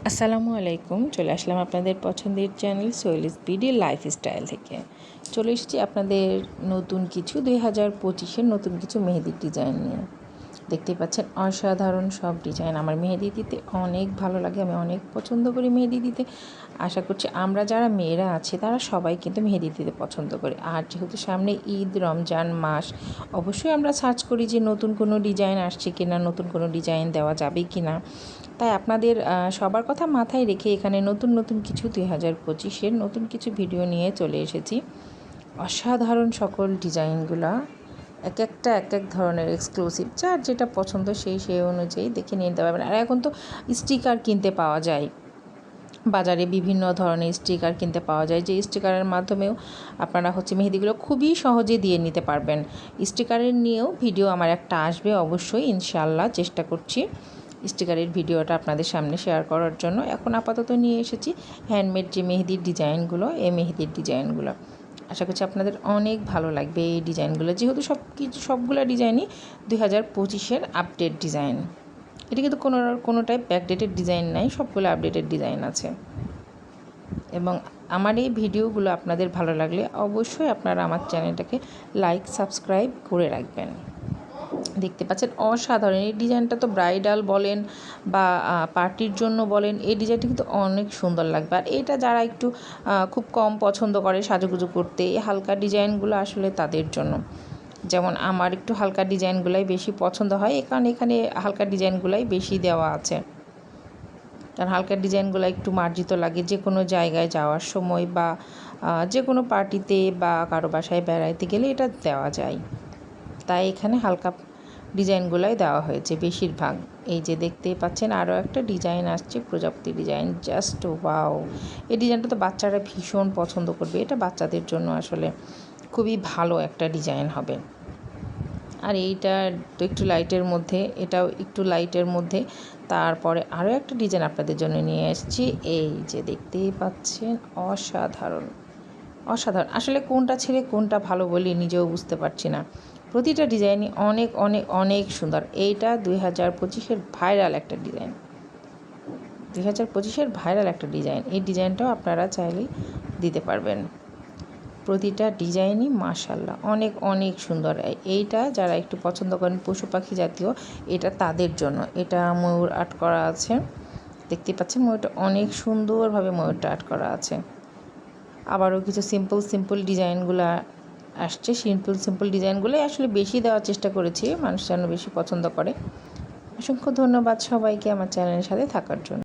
আসসালামু আলাইকুম। চলে আসলাম আপনাদের পছন্দের চ্যানেল সোহেলিস বিডি লাইফস্টাইল থেকে। চলে এসেছি আপনাদের নতুন কিছু 2025-এর নতুন কিছু মেহেদির ডিজাইন নিয়ে। দেখতেই পাচ্ছেন অসাধারণ সব ডিজাইন। আমার মেহেদি দিতে অনেক ভালো লাগে, আমি অনেক পছন্দ করি মেহেদি দিতে। আশা করছি আমরা যারা মেয়েরা আছি তারা সবাই কিন্তু মেহেদি দিতে পছন্দ করি। আর যেহেতু সামনে ঈদ, রমজান মাস, অবশ্যই আমরা সার্চ করি যে নতুন কোনো ডিজাইন আসছে কিনা, নতুন কোনো ডিজাইন দেওয়া যাবে কিনা। তাই আপনাদের সবার কথা মাথায় রেখে এখানে নতুন নতুন কিছু 2025-এর নতুন কিছু ভিডিও নিয়ে চলে এসেছি। অসাধারণ সকল ডিজাইনগুলা, এক একটা এক এক ধরনের এক্সক্লুসিভ, যার যেটা পছন্দ সেই অনুযায়ী দেখে নিয়ে নিতে পারবেন। আর এখন তো স্টিকার কিনতে পাওয়া যায় বাজারে, বিভিন্ন ধরনের স্টিকার কিনতে পাওয়া যায়, যে স্টিকারের মাধ্যমেও আপনারা মেহেদিগুলো খুবই সহজে দিয়ে নিতে পারবেন। স্টিকারের নিয়েও ভিডিও আমার একটা আসবে অবশ্যই, ইনশাআল্লাহ চেষ্টা করছি স্টিকারের ভিডিওটা আপনাদের সামনে শেয়ার করার জন্য। এখন আপাতত নিয়ে এসেছি হ্যান্ডমেড যে মেহেদির ডিজাইনগুলো, এই মেহেদির ডিজাইনগুলো আশা করছি আপনাদের অনেক ভালো লাগবে। এই ডিজাইনগুলো যেহেতু সবগুলো ডিজাইনই 2025-এর আপডেট ডিজাইন। এটা কিন্তু কোনোটাই ব্যাকডেটেড ডিজাইন নাই, সবগুলো আপডেটেড ডিজাইন আছে। এবং আমার এই ভিডিওগুলো আপনাদের ভালো লাগলে অবশ্যই আপনারা আমার চ্যানেলটাকে লাইক, সাবস্ক্রাইব করে রাখবেন। দেখতে পাচ্ছেন অসাধারণ এই ডিজাইনটা, তো ব্রাইডাল বলেন বা পার্টির জন্য বলেন, এই ডিজাইনটা কিন্তু অনেক সুন্দর লাগবে। আর এটা যারা একটু খুব কম পছন্দ করে সাজুগুজু করতে, এই হালকা ডিজাইনগুলো আসলে তাদের জন্য। যেমন আমার একটু হালকা ডিজাইনগুলাই বেশি পছন্দ হয়, কারণ এখানে হালকা ডিজাইনগুলাই বেশি দেওয়া আছে। কারণ হালকা ডিজাইনগুলো একটু মার্জিত লাগে যে কোনো জায়গায় যাওয়ার সময় বা যে কোনো পার্টিতে বা কারো বাসায় বেড়াইতে গেলে এটা দেওয়া যায়। তাই এখানে হালকা ডিজাইনগুলাই দেওয়া হয়েছে বেশিরভাগ। এই যে দেখতেই পাচ্ছেন আরও একটা ডিজাইন আসছে, প্রজাপতি ডিজাইন। Just wow! এই ডিজাইনটা তো বাচ্চারা ভীষণ পছন্দ করবে, এটা বাচ্চাদের জন্য আসলে খুবই ভালো একটা ডিজাইন হবে। আর এইটা তো একটু লাইটের মধ্যে, এটাও একটু লাইটের মধ্যে। তারপরে আরও একটা ডিজাইন আপনাদের জন্য নিয়ে এসেছি, এই যে দেখতেই পাচ্ছেন অসাধারণ অসাধারণ। আসলে কোনটা ছেড়ে কোনটা ভালো বলি নিজেও বুঝতে পারছি না। প্রতিটা ডিজাইনই অনেক অনেক অনেক সুন্দর। এইটা 2025-এর ভাইরাল একটা ডিজাইন, 2025-এর ভাইরাল একটা ডিজাইন। এই ডিজাইনটাও আপনারা চাইলেই দিতে পারবেন। প্রতিটা ডিজাইনই মাশাআল্লাহ অনেক অনেক সুন্দর। এইটা যারা একটু পছন্দ করেন পশু পাখি জাতীয়, এটা তাদের জন্য। এটা ময়ূর আর্ট করা আছে, দেখতে পাচ্ছেন ময়ূরটা অনেক সুন্দরভাবে ময়ূরটা আর্ট করা আছে। আবারও কিছু সিম্পল ডিজাইনগুলো আসছে। সিম্পল ডিজাইনগুলোই আসলে বেশি দেওয়ার চেষ্টা করেছি, মানুষ যেন বেশি পছন্দ করে। অসংখ্য ধন্যবাদ সবাইকে আমার চ্যানেলের সাথে থাকার জন্য।